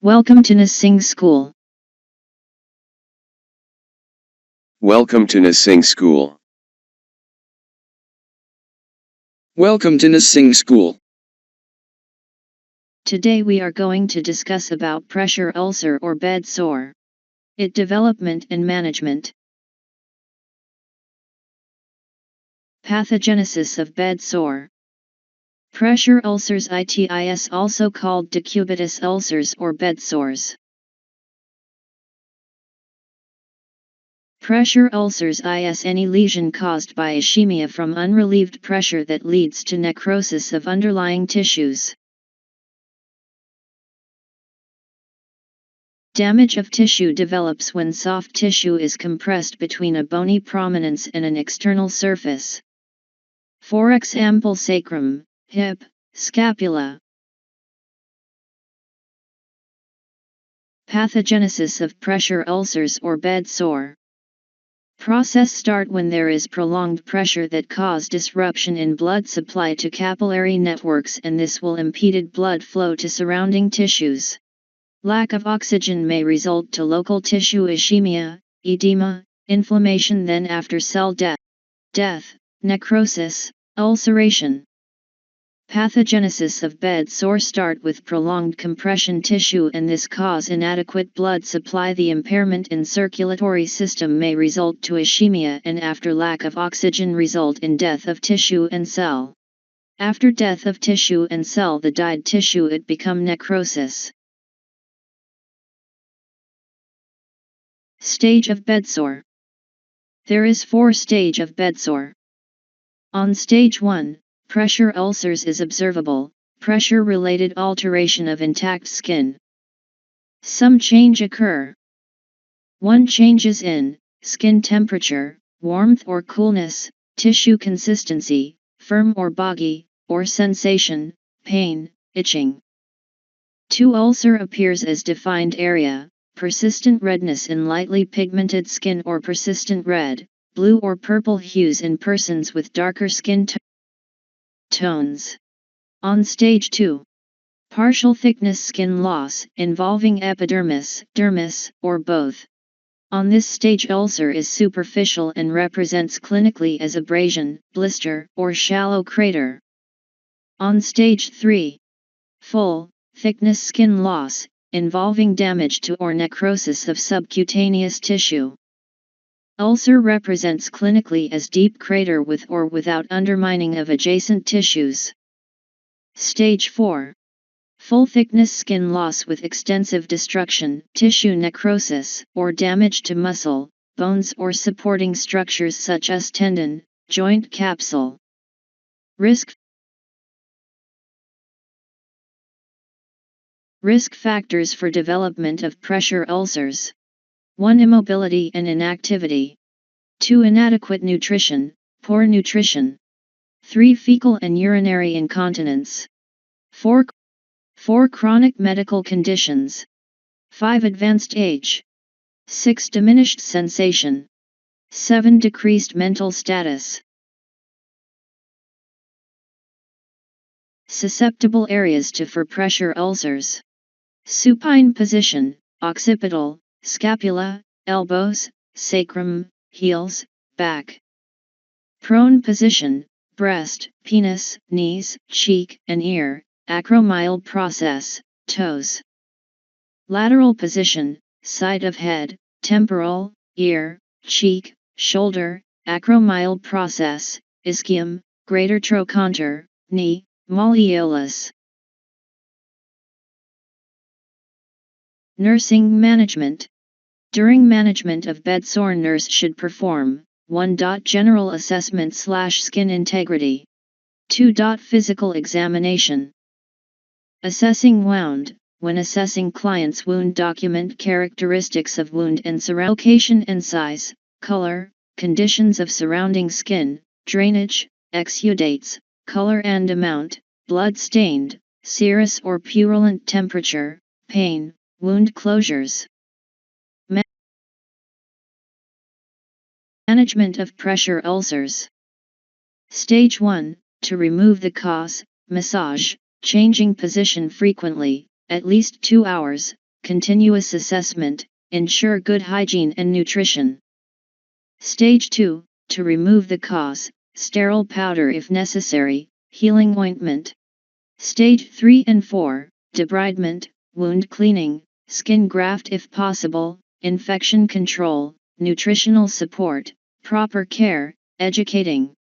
Welcome to Nursing School. Welcome to Nursing School. Welcome to Nursing School. Today we are going to discuss about pressure ulcer or bed sore. Its development and management. Pathogenesis of bed sore. Pressure ulcers itis also called decubitus ulcers or bed sores. Pressure ulcers is any lesion caused by ischemia from unrelieved pressure that leads to necrosis of underlying tissues. Damage of tissue develops when soft tissue is compressed between a bony prominence and an external surface. For example, sacrum, hip, scapula. Pathogenesis of pressure ulcers or bed sore. Process start when there is prolonged pressure that cause disruption in blood supply to capillary networks, and this will impede blood flow to surrounding tissues. Lack of oxygen may result to local tissue ischemia, edema, inflammation, then after cell death, necrosis, ulceration. Pathogenesis of bed sore start with prolonged compression tissue, and this cause inadequate blood supply. The impairment in circulatory system may result to ischemia, and after lack of oxygen result in death of tissue and cell. After death of tissue and cell, the died tissue it become necrosis. Stage of bedsore. There is 4 stage of bedsore. On stage 1, pressure ulcers is observable, pressure-related alteration of intact skin. Some change occur. 1. Changes in skin temperature, warmth or coolness, tissue consistency, firm or boggy, or sensation, pain, itching. 2. Ulcer appears as defined area, persistent redness in lightly pigmented skin or persistent red, blue or purple hues in persons with darker skin tones. On stage 2, partial thickness skin loss involving epidermis, dermis, or both. On this stage, ulcer is superficial and represents clinically as abrasion, blister, or shallow crater. On stage 3, full thickness skin loss involving damage to or necrosis of subcutaneous tissue. Ulcer represents clinically as deep crater with or without undermining of adjacent tissues. Stage 4. Full thickness skin loss with extensive destruction, tissue necrosis, or damage to muscle, bones or supporting structures such as tendon, joint capsule. Risk factors for development of pressure ulcers. 1. Immobility and inactivity. 2. Inadequate nutrition, poor nutrition. 3. Fecal and urinary incontinence. 4. Chronic medical conditions. 5. Advanced age. 6. Diminished sensation. 7. Decreased mental status. Susceptible areas for pressure ulcers. Supine position, occipital, scapula, elbows, sacrum, heels, back. Prone position, breast, penis, knees, cheek and ear, acromial process, toes. Lateral position, side of head, temporal, ear, cheek, shoulder, acromial process, ischium, greater trochanter, knee, malleolus. Nursing management. During management of bedsore, nurse should perform 1. General assessment / skin integrity. 2. Physical examination. Assessing wound. When assessing client's wound, document characteristics of wound and surround location and size, color, conditions of surrounding skin, drainage, exudates, color and amount, blood stained, serous or purulent, temperature, pain, wound closures. Management of pressure ulcers. Stage 1, to remove the cause, massage, changing position frequently, at least 2 hours, continuous assessment, ensure good hygiene and nutrition. Stage 2, to remove the cause, sterile powder if necessary, healing ointment. Stage 3 and 4, debridement, wound cleaning, skin graft if possible, infection control, nutritional support, proper care, educating.